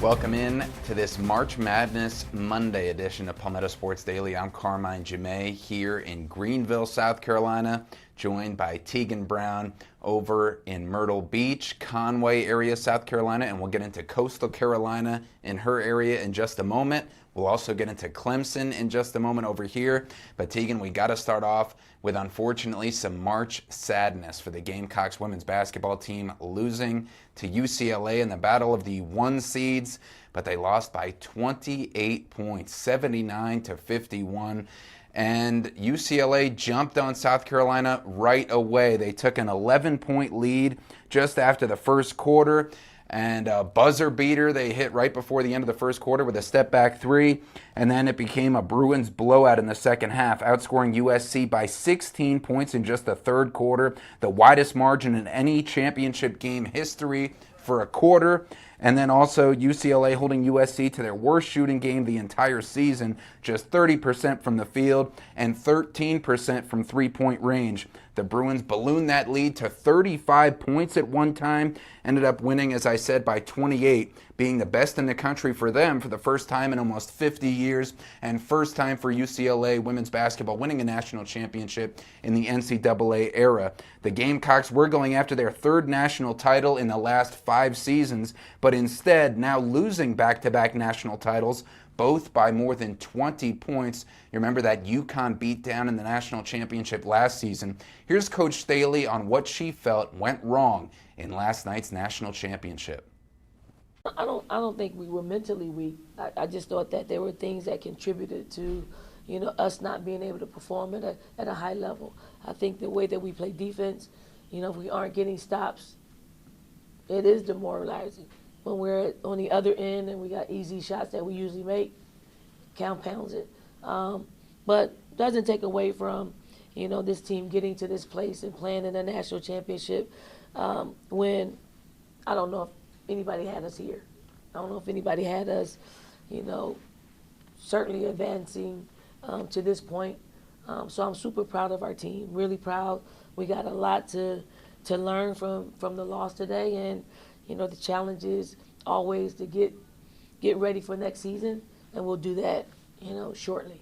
Welcome in to this March Madness Monday edition of Palmetto Sports Daily. I'm Carmine here in Greenville, South Carolina, joined by Teagan Brown over in Myrtle Beach, Conway area, South Carolina, and we'll get into Coastal Carolina in her area in just a moment. We'll also get into Clemson in just a moment over here. But Teagan, we got to start off with, unfortunately, some March sadness for the Gamecocks women's basketball team, losing to UCLA in the battle of the 1 seeds, but they lost by 28 points, 79-51. And UCLA jumped on South Carolina right away. They took an 11-point lead just after the first quarter. And a buzzer beater they hit right before the end of the first quarter with a step-back three. And then it became a Bruins blowout in the second half, outscoring USC by 16 points in just the third quarter, the widest margin in any championship game history for a quarter. And then also UCLA holding USC to their worst shooting game the entire season, just 30% from the field and 13% from three-point range. The Bruins ballooned that lead to 35 points at one time, ended up winning, as I said, by 28, being the best in the country for them for the first time in almost 50 years, and first time for UCLA women's basketball winning a national championship in the NCAA era. The Gamecocks were going after their third national title in the last 5 seasons, but instead now losing back-to-back national titles, both by more than 20 points. You remember that UConn beatdown in the national championship last season. Here's Coach Staley on what she felt went wrong in last night's national championship. I don't think we were mentally weak. I just thought that there were things that contributed to, us not being able to perform at a high level. I think the way that we play defense, if we aren't getting stops, it is demoralizing. When we're on the other end and we got easy shots that we usually make, compounds it. But doesn't take away from, this team getting to this place and playing in a national championship when I don't know if anybody had us here. I don't know if anybody had us, certainly advancing to this point. So I'm super proud of our team, really proud. We got a lot to learn from the loss today, and the challenge is always to get ready for next season, and we'll do that, shortly.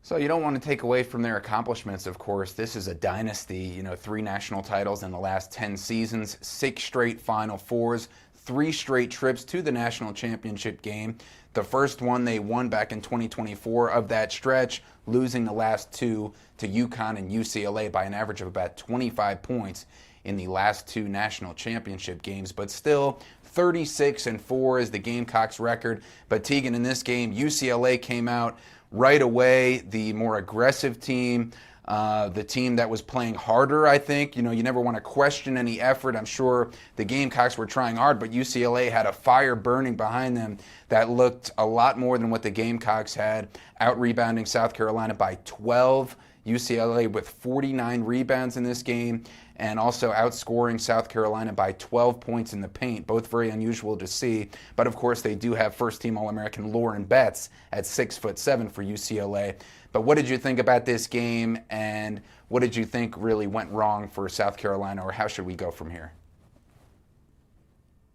So you don't want to take away from their accomplishments, of course. This is a dynasty, 3 national titles in the last 10 seasons, 6 straight Final Fours, 3 straight trips to the national championship game. The first one they won back in 2024 of that stretch, losing the last 2 to UConn and UCLA by an average of about 25 points in the last 2 national championship games. But still, 36-4 is the Gamecocks record. But Teagan, in this game, UCLA came out right away, the more aggressive team, the team that was playing harder, I think. You never want to question any effort. I'm sure the Gamecocks were trying hard, but UCLA had a fire burning behind them that looked a lot more than what the Gamecocks had, out-rebounding South Carolina by 12. UCLA with 49 rebounds in this game, and also outscoring South Carolina by 12 points in the paint, both very unusual to see. But of course, they do have first-team All-American Lauren Betts at 6'7" for UCLA. But what did you think about this game, and what did you think really went wrong for South Carolina, or how should we go from here?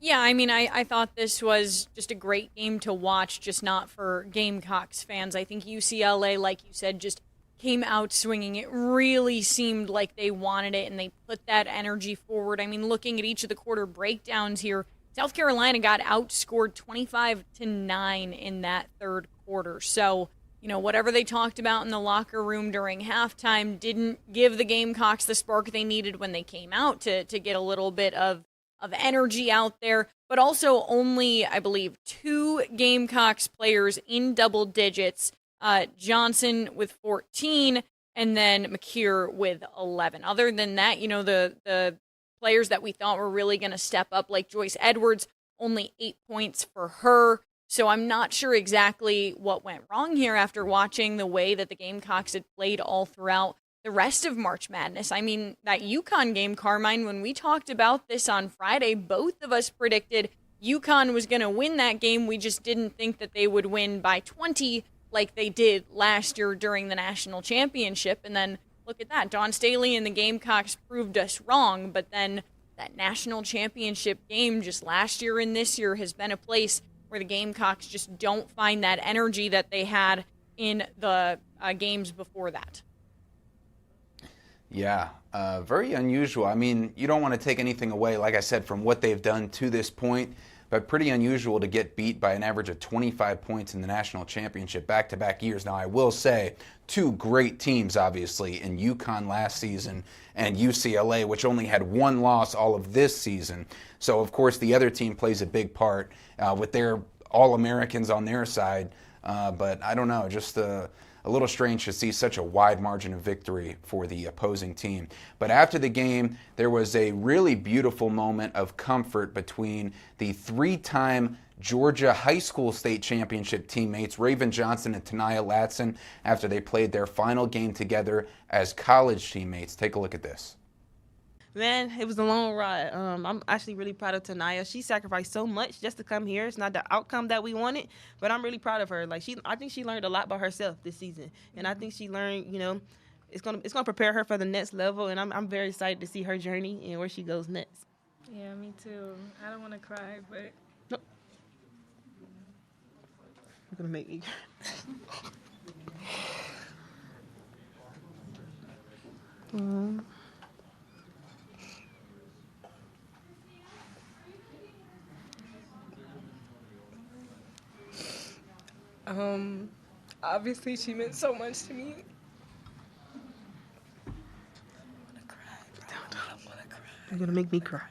Yeah, I thought this was just a great game to watch, just not for Gamecocks fans. I think UCLA, like you said, just came out swinging. It really seemed like they wanted it, and they put that energy forward. Looking at each of the quarter breakdowns here, South Carolina got outscored 25-9 in that third quarter. So, whatever they talked about in the locker room during halftime didn't give the Gamecocks the spark they needed when they came out to get a little bit of energy out there. But also only, I believe, 2 Gamecocks players in double digits. Johnson with 14, and then McKeer with 11. Other than that, the players that we thought were really going to step up, like Joyce Edwards, only 8 points for her. So I'm not sure exactly what went wrong here after watching the way that the Gamecocks had played all throughout the rest of March Madness. That UConn game, Carmine, when we talked about this on Friday, both of us predicted UConn was going to win that game. We just didn't think that they would win by 20 like they did last year during the national championship. And then look at that. Dawn Staley and the Gamecocks proved us wrong, but then that national championship game just last year and this year has been a place where the Gamecocks just don't find that energy that they had in the games before that. Yeah, very unusual. I mean, you don't want to take anything away, like I said, from what they've done to this point, but pretty unusual to get beat by an average of 25 points in the national championship back-to-back years. Now, I will say, two great teams, obviously, in UConn last season and UCLA, which only had one loss all of this season. So, of course, the other team plays a big part with their All-Americans on their side. But I don't know, just a little strange to see such a wide margin of victory for the opposing team. But after the game, there was a really beautiful moment of comfort between the three-time Georgia High School State Championship teammates, Raven Johnson and Tania Latson, after they played their final game together as college teammates. Take a look at this. Man, it was a long ride. I'm actually really proud of Tania. She sacrificed so much just to come here. It's not the outcome that we wanted, but I'm really proud of her. I think she learned a lot by herself this season, and I think she learned, it's gonna prepare her for the next level. And I'm very excited to see her journey and where she goes next. Yeah, me too. I don't want to cry, but Nope. You're gonna make me. obviously she meant so much to me. You're gonna make me cry.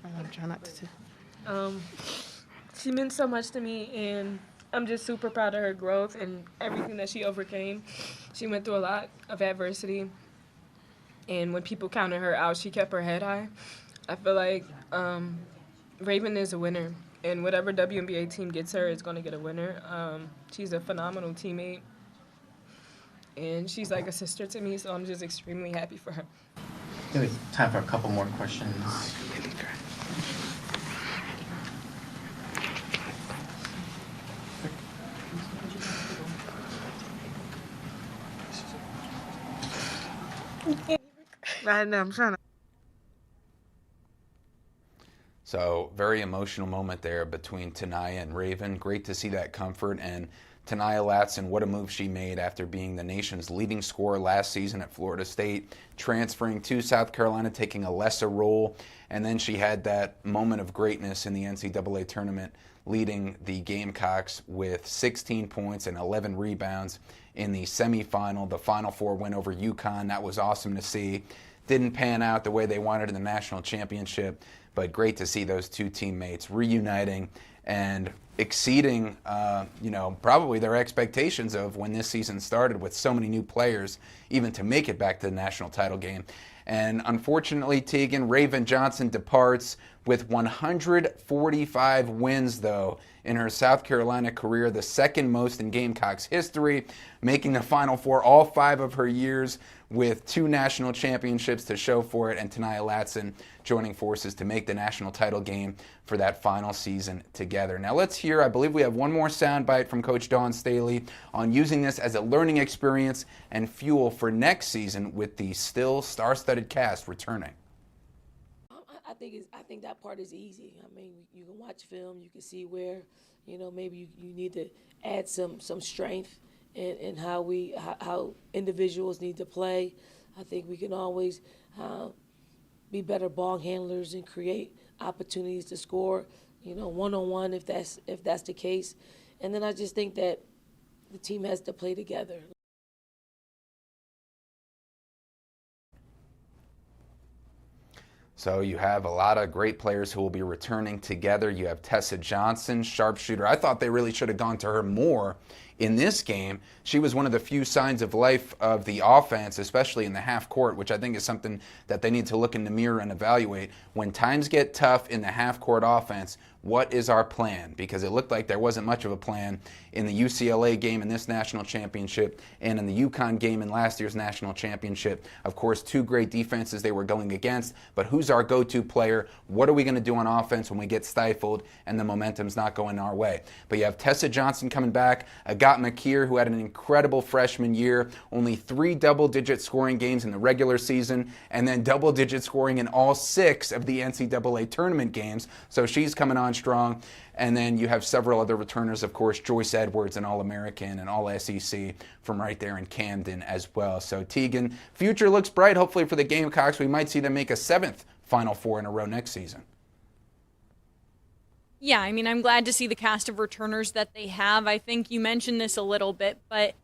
I'm trying not to. She meant so much to me, and I'm just super proud of her growth and everything that she overcame. She went through a lot of adversity, and when people counted her out, she kept her head high. I feel like Raven is a winner, and whatever WNBA team gets her is going to get a winner. She's a phenomenal teammate, and she's like a sister to me, so I'm just extremely happy for her. Maybe time for a couple more questions. I know, I'm trying to. So very emotional moment there between Tania and Raven. Great to see that comfort. And Tania Latson, what a move she made after being the nation's leading scorer last season at Florida State, transferring to South Carolina, taking a lesser role. And then she had that moment of greatness in the NCAA tournament, leading the Gamecocks with 16 points and 11 rebounds in the semifinal. The Final Four win over UConn. That was awesome to see. Didn't pan out the way they wanted in the national championship, but great to see those two teammates reuniting and exceeding, probably their expectations of when this season started with so many new players, even to make it back to the national title game. And unfortunately, Teagan, Raven Johnson departs with 145 wins, though, in her South Carolina career, the second most in Gamecocks history, making the Final Four all 5 of her years with 2 national championships to show for it, and Tania Latson joining forces to make the national title game for that final season together. Now let's hear, I believe we have one more soundbite from Coach Dawn Staley on using this as a learning experience and fuel for next season with the still star-studded cast returning. I think that part is easy. I mean, you can watch film, you can see where, maybe you need to add some strength in how individuals need to play. I think we can always be better ball handlers and create opportunities to score, one-on-one if that's the case. And then I just think that the team has to play together. So you have a lot of great players who will be returning together. You have Tessa Johnson, sharpshooter. I thought they really should have gone to her more in this game, she was one of the few signs of life of the offense, especially in the half court, which I think is something that they need to look in the mirror and evaluate. When times get tough in the half court offense, what is our plan? Because it looked like there wasn't much of a plan in the UCLA game in this national championship and in the UConn game in last year's national championship. Of course, two great defenses they were going against, but who's our go-to player? What are we going to do on offense when we get stifled and the momentum's not going our way? But you have Tessa Johnson coming back, Agat McKeer, who had an incredible freshman year, only 3 double-digit scoring games in the regular season, and then double-digit scoring in all 6 of the NCAA tournament games. So she's coming on strong. And then you have several other returners, of course, Joyce Edwards, an All-American and All-SEC from right there in Camden as well. So Teagan, future looks bright, hopefully for the Gamecocks. We might see them make a 7th Final Four in a row next season. Yeah, I mean, I'm glad to see the cast of returners that they have. I think you mentioned this a little bit, but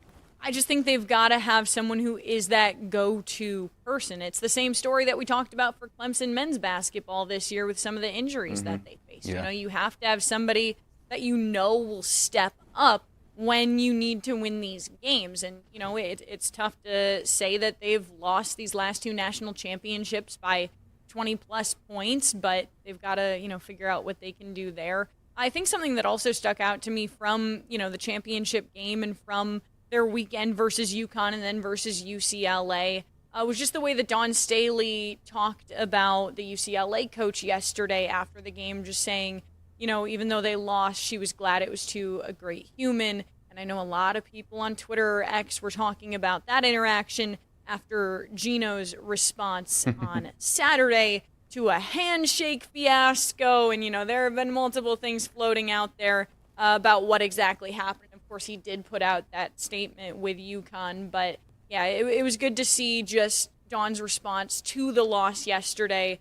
I just think they've got to have someone who is that go-to person. It's the same story that we talked about for Clemson men's basketball this year with some of the injuries that they face. Yeah. You know, you have to have somebody that you know will step up when you need to win these games. And, you know, it's tough to say that they've lost these last 2 national championships by 20-plus points, but they've got to, you know, figure out what they can do there. I think something that also stuck out to me from, you know, the championship game and from their weekend versus UConn and then versus UCLA was just the way that Dawn Staley talked about the UCLA coach yesterday after the game, just saying, you know, even though they lost, she was glad it was to a great human. And I know a lot of people on Twitter or X were talking about that interaction after Gino's response on Saturday to a handshake fiasco. And, you know, there have been multiple things floating out there about what exactly happened. Of course, he did put out that statement with UConn, but yeah, it was good to see just Dawn's response to the loss yesterday.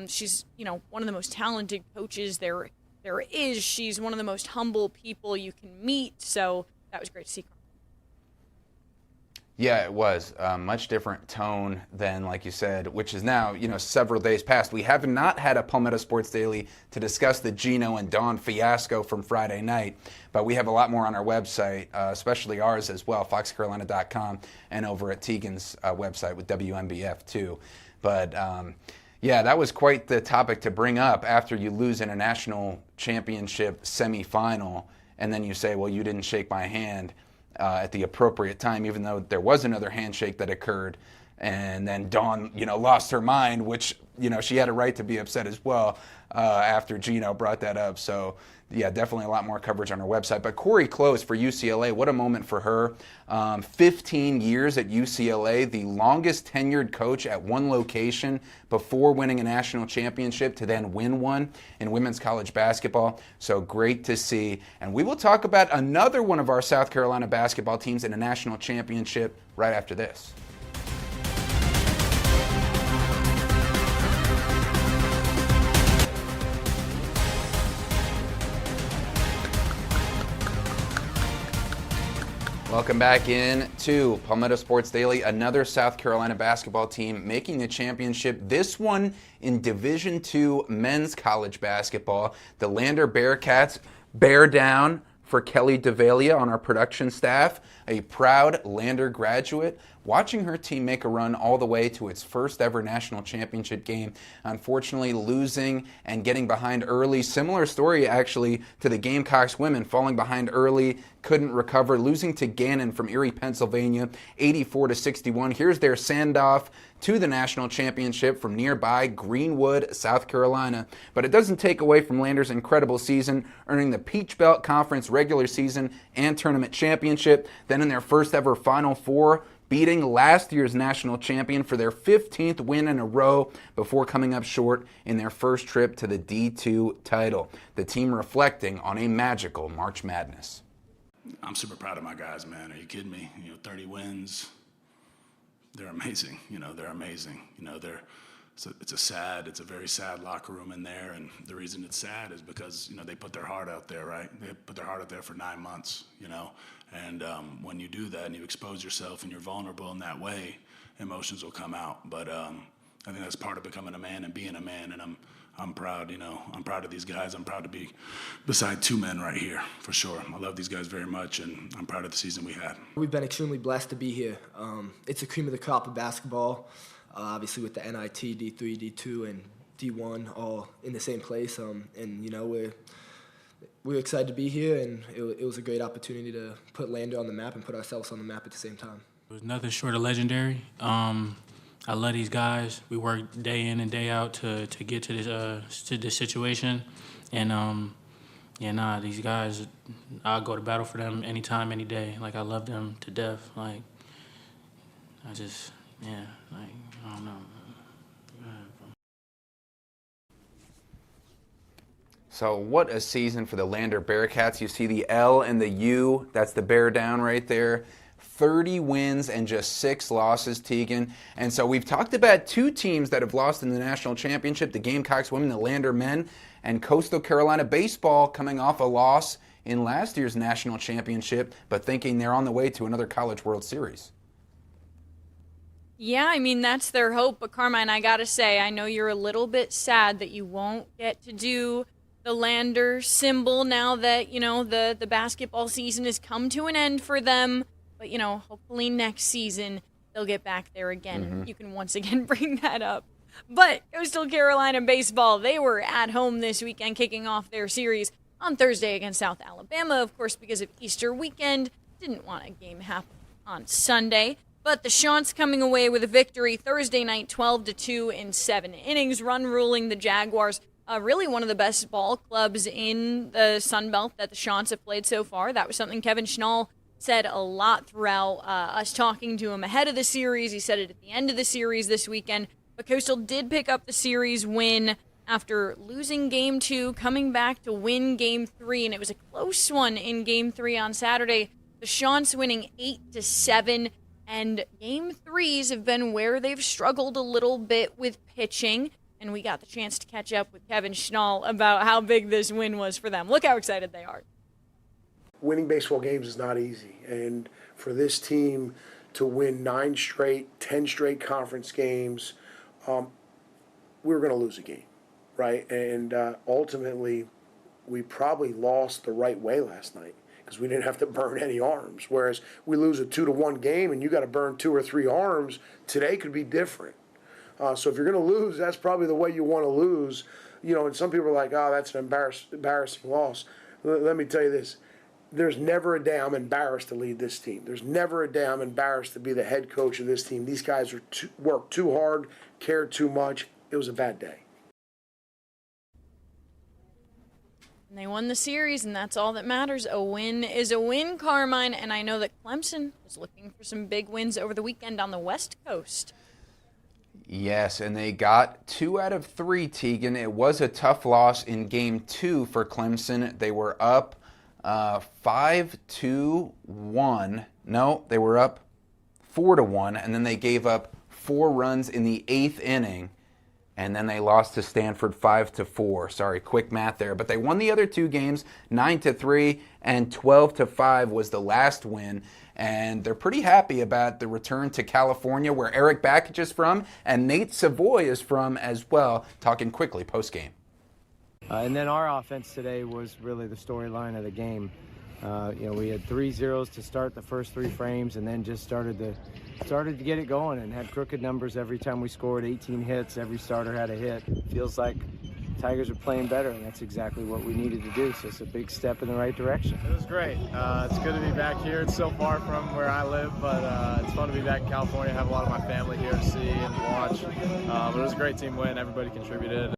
She's, you know, one of the most talented coaches there is. She's one of the most humble people you can meet, so that was great to see. Yeah, it was a much different tone than, like you said, which is now, you know, several days past. We have not had a Palmetto Sports Daily to discuss the Gino and Dawn fiasco from Friday night, but we have a lot more on our website, especially ours as well, foxcarolina.com, and over at Teagan's website with WMBF too. But yeah, that was quite the topic to bring up after you lose in a national championship semifinal, and then you say, well, you didn't shake my hand at the appropriate time, even though there was another handshake that occurred. And then Dawn, you know, lost her mind, which, you know, she had a right to be upset as well after Gino brought that up. So, yeah, definitely a lot more coverage on our website. But Corey Close for UCLA, what a moment for her. 15 years at UCLA, the longest tenured coach at one location before winning a national championship to then win one in women's college basketball. So great to see. And we will talk about another one of our South Carolina basketball teams in a national championship right after this. Welcome back in to Palmetto Sports Daily. Another South Carolina basketball team making the championship. This one in Division II men's college basketball. The Lander Bearcats bear down for Kelly DeValia on our production staff, a proud Lander graduate, watching her team make a run all the way to its first ever national championship game. Unfortunately, losing and getting behind early. Similar story, actually, to the Gamecocks women, falling behind early, couldn't recover, losing to Gannon from Erie, Pennsylvania, 84-61. Here's their send-off to the national championship from nearby Greenwood, South Carolina. But it doesn't take away from Lander's incredible season, earning the Peach Belt Conference regular season and tournament championship. Then in their first ever Final Four, beating last year's national champion for their 15th win in a row before coming up short in their first trip to the D2 title. The team reflecting on a magical March Madness. I'm super proud of my guys, man. Are you kidding me? 30 wins. They're amazing. They're amazing. It's a very sad locker room in there, and the reason it's sad is because they put their heart out there, right? They put their heart out there for 9 months, and when you do that and you expose yourself and you're vulnerable in that way, emotions will come out. But I think that's part of becoming a man and being a man, and I'm proud, I'm proud of these guys. I'm proud to be beside two men right here, for sure. I love these guys very much, and I'm proud of the season we had. We've been extremely blessed to be here. It's the cream of the crop of basketball, obviously with the NIT, D3, D2, and D1 all in the same place. We're excited to be here, and it was a great opportunity to put Lander on the map and put ourselves on the map at the same time. It was nothing short of legendary. I love these guys. We work day in and day out to get to this situation, and these guys, I'll go to battle for them anytime, any day. Like, I love them to death. Like, I don't know. So what a season for the Lander Bearcats. You see the L and the U, that's the bear down right there. 30 wins and just 6 losses, Teagan. And so we've talked about 2 teams that have lost in the national championship, the Gamecocks women, the Lander men, and Coastal Carolina baseball coming off a loss in last year's national championship, but thinking they're on the way to another College World Series. Yeah, I mean, that's their hope. But Carmine, I got to say, I know you're a little bit sad that you won't get to do the Lander symbol now that, the basketball season has come to an end for them. But, hopefully next season they'll get back there again. Mm-hmm. You can once again bring that up. But Coastal Carolina baseball, they were at home this weekend kicking off their series on Thursday against South Alabama, of course, because of Easter weekend. Didn't want a game happen on Sunday. But the Chants coming away with a victory Thursday night, 12-2 in 7 innings, run ruling the Jaguars. Really one of the best ball clubs in the Sun Belt that the Chants have played so far. That was something Kevin Schnall said a lot throughout us talking to him ahead of the series. He said it at the end of the series this weekend. But Coastal did pick up the series win after losing Game 2, coming back to win Game 3, and it was a close one in Game 3 on Saturday. The Chants winning 8-7, and Game 3s have been where they've struggled a little bit with pitching, and we got the chance to catch up with Kevin Schnall about how big this win was for them. Look how excited they are. Winning baseball games is not easy, and for this team to win 9 straight, 10 straight conference games, we were going to lose a game, right? And ultimately, we probably lost the right way last night because we didn't have to burn any arms. Whereas we lose a 2-1 game and you got to burn 2 or 3 arms, today could be different. So if you're going to lose, that's probably the way you want to lose. And some people are like, oh, that's an embarrassing loss. Let me tell you this. There's never a day I'm embarrassed to lead this team. There's never a day I'm embarrassed to be the head coach of this team. These guys worked too hard, cared too much. It was a bad day. And they won the series, and that's all that matters. A win is a win, Carmine. And I know that Clemson is looking for some big wins over the weekend on the West Coast. Yes, and they got 2 out of 3, Teagan. It was a tough loss in Game 2 for Clemson. They were up 5-1. No, they were up 4-1, and then they gave up 4 runs in the 8th inning, and then they lost to Stanford 5-4. Sorry, quick math there. But they won the other 2 games, 9-3, and 12-5 was the last win. And they're pretty happy about the return to California, where Eric Bakich is from, and Nate Savoy is from as well. Talking quickly post-game. And then our offense today was really the storyline of the game. We had 3 zeros to start the first 3 frames, and then just started to get it going and had crooked numbers every time we scored. 18 hits, every starter had a hit. Feels like Tigers are playing better, and that's exactly what we needed to do. So it's a big step in the right direction. It was great. It's good to be back here. It's so far from where I live, but it's fun to be back in California. I have a lot of my family here to see and watch. But it was a great team win. Everybody contributed.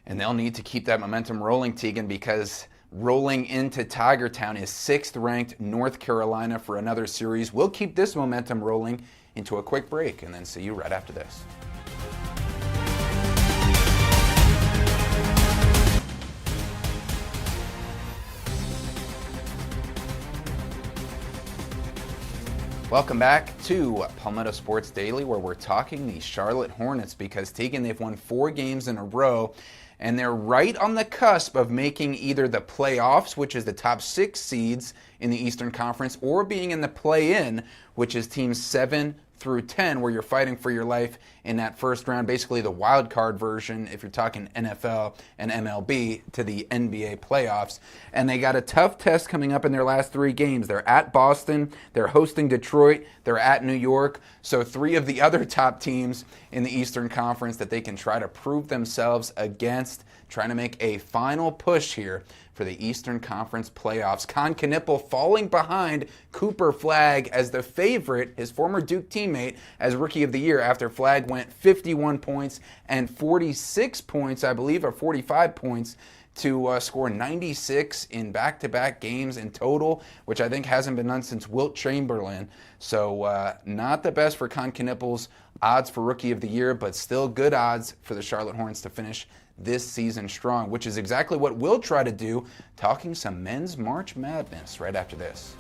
And they'll need to keep that momentum rolling, Teagan, because rolling into Tiger Town is 6th-ranked North Carolina for another series. We'll keep this momentum rolling into a quick break and then see you right after this. Welcome back to Palmetto Sports Daily, where we're talking the Charlotte Hornets because, Teagan, they've won 4 games in a row, and they're right on the cusp of making either the playoffs, which is the top 6 seeds in the Eastern Conference, or being in the play-in, which is teams 7 through 10, where you're fighting for your life in that first round, basically the wild card version, if you're talking NFL and MLB, to the NBA playoffs. And they got a tough test coming up in their last 3 games. They're at Boston, they're hosting Detroit, they're at New York. So 3 of the other top teams in the Eastern Conference that they can try to prove themselves against, trying to make a final push here for the Eastern Conference playoffs. Con Knippel falling behind Cooper Flagg as the favorite, his former Duke teammate, as Rookie of the Year after Flagg went 51 points and 46 points, I believe, or 45 points to score 96 in back-to-back games in total, which I think hasn't been done since Wilt Chamberlain. So not the best for Con Knippel's odds for Rookie of the Year, but still good odds for the Charlotte Hornets to finish this season strong, which is exactly what we'll try to do, talking some men's March Madness right after this.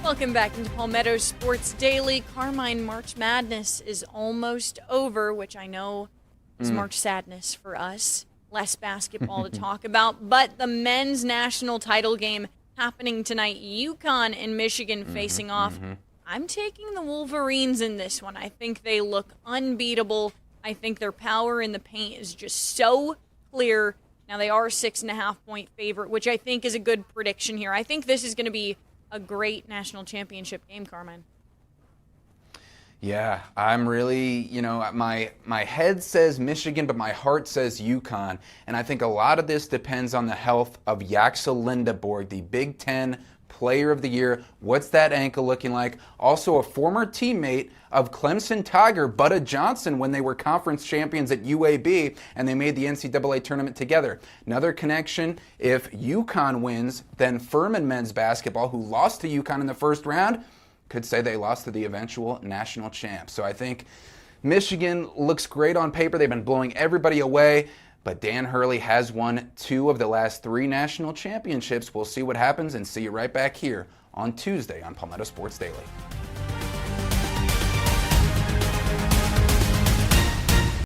Welcome back into Palmetto Sports Daily. Carmine, March Madness is almost over, which I know is March Sadness for us. Less basketball to talk about, but the men's national title game happening tonight. UConn and Michigan facing off. I'm taking the Wolverines in this one. I think they look unbeatable. I think their power in the paint is just so clear. Now, they are a 6.5-point favorite, which I think is a good prediction here. I think this is going to be a great national championship game, Carmine. Yeah, I'm really, my head says Michigan, but my heart says UConn. And I think a lot of this depends on the health of Yaxel Lindeborg, the Big Ten Player of the Year. What's that ankle looking like? Also a former teammate of Clemson Tiger, Butta Johnson, when they were conference champions at UAB, and they made the NCAA tournament together. Another connection, if UConn wins, then Furman men's basketball, who lost to UConn in the first round, could say they lost to the eventual national champs. So I think Michigan looks great on paper. They've been blowing everybody away, but Dan Hurley has won 2 of the last 3 national championships. We'll see what happens and see you right back here on Tuesday on Palmetto Sports Daily.